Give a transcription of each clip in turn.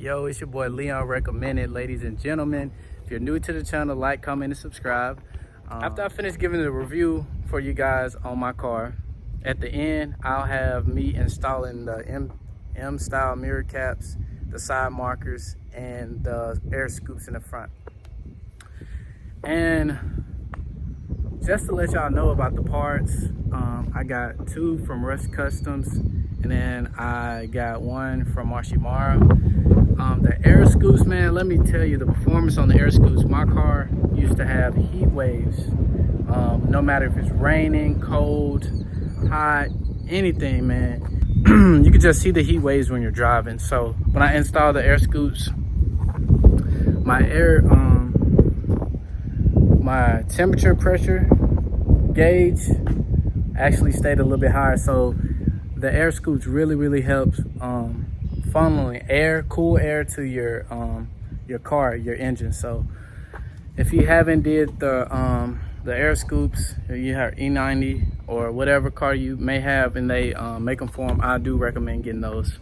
Yo, it's your boy Leon Recommended. Ladies and gentlemen, if you're new to the channel, like, comment, and subscribe. After I finish giving the review for you guys on my car, at the end I'll have me installing the M style mirror caps, the side markers, and the air scoops in the front. And just to let y'all know about the parts, I got 2 from Rush Customs, and then I got 1 from Marshimara. The air scoops, man, let me tell you, the performance on the air scoops, my car used to have heat waves. No matter if it's raining, cold, hot, anything, man. You can just see the heat waves when you're driving. So when I installed the air scoops, my temperature pressure gauge actually stayed a little bit higher. So the air scoops really helps funneling air, cool air to your car, your engine. So if you haven't did the air scoops, you have E90 or whatever car you may have and they make them for them, I do recommend getting those.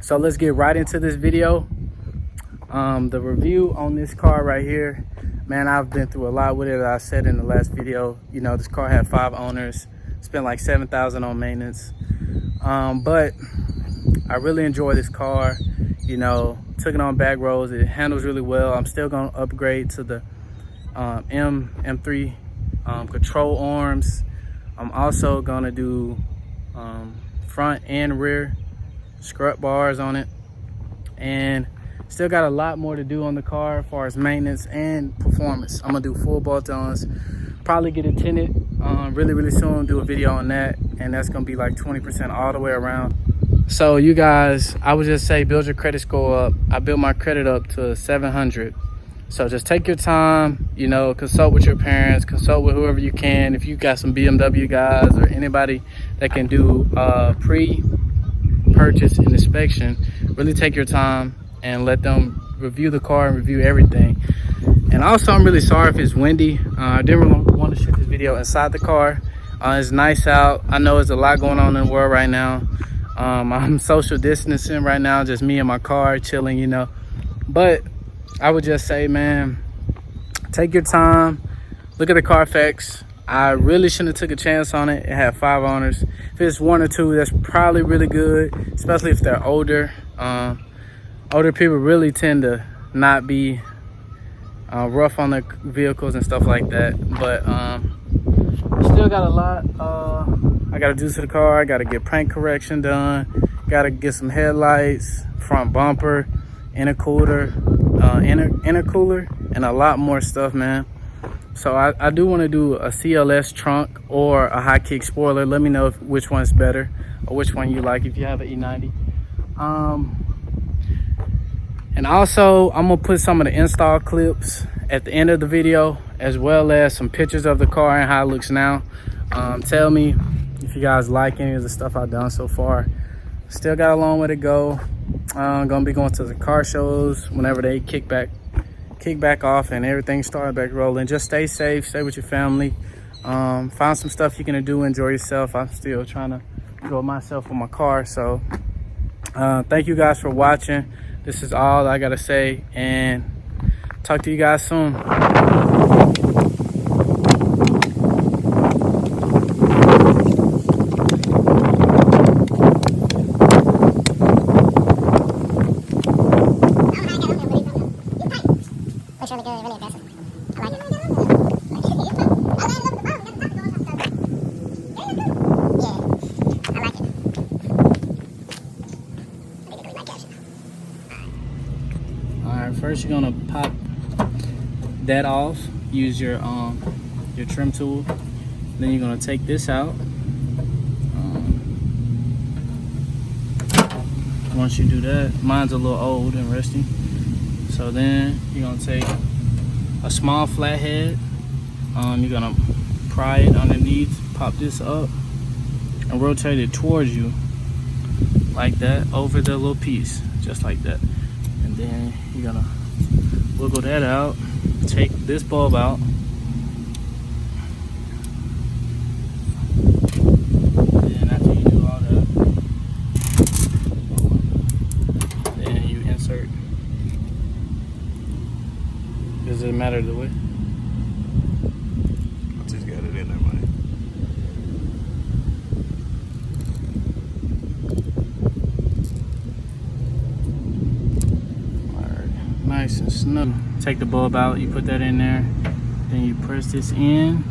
So let's get right into this video. The review on this car right here, man, I've been through a lot with it. I said in the last video, you know, this car had 5 owners, spent like $7,000 on maintenance, but I really enjoy this car. You know, took it on back roads. It handles really well. I'm still gonna upgrade to the M3 control arms. I'm also gonna do front and rear strut bars on it, and still got a lot more to do on the car as far as maintenance and performance. I'm gonna do full bolt-ons, probably get it tinted really soon, do a video on that, and that's gonna be like 20% all the way around. So you guys, I would just say build your credit score up. I built my credit up to 700. So just take your time, you know, consult with your parents, consult with whoever you can. If you got some BMW guys or anybody that can do pre-purchase and inspection, really take your time and let them review the car and review everything. And also, I'm really sorry if it's windy. I didn't really want to shoot this video inside the car. It's nice out. I know there's a lot going on in the world right now. I'm social distancing right now, just me and my car chilling, you know. But I would just say, man, take your time, look at the Carfax. I really shouldn't have took a chance on it. It had 5 owners. If it's 1 or 2, that's probably really good, especially if they're older. Older people really tend to not be rough on their vehicles and stuff like that. But still got a lot I gotta do to the car. I gotta get paint correction done, gotta get some headlights, front bumper, intercooler, and a lot more stuff, man. So I do want to do a CLS trunk or a high kick spoiler. Let me know which one's better or which one you like if you have an E90. And also, I'm gonna put some of the install clips at the end of the video, as well as some pictures of the car and how it looks now. Tell me if you guys like any of the stuff I've done so far. Still got a long way to go. I'm gonna be going to the car shows whenever they kick back off and everything started back rolling. Just stay safe, stay with your family. Find some stuff you can do, enjoy yourself. I'm still trying to enjoy myself with my car. So thank you guys for watching. This is all I gotta say, and talk to you guys soon. First, you're gonna pop that off. Use your trim tool. Then you're gonna take this out. Once you do that, mine's a little old and rusty. So then you're gonna take a small flathead. You're gonna pry it underneath, pop this up, and rotate it towards you like that over the little piece, just like that. And then you're gonna wiggle that out, take this bulb out, and after you do all that, then you does it matter the way? I just got it in there, man. Alright, nice and snug. Take the bulb out, you put that in there, then you press this in,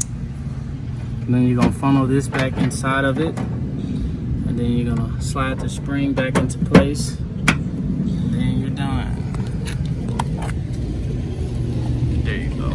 and then you're gonna funnel this back inside of it, and then you're gonna slide the spring back into place, and then you're done. There you go.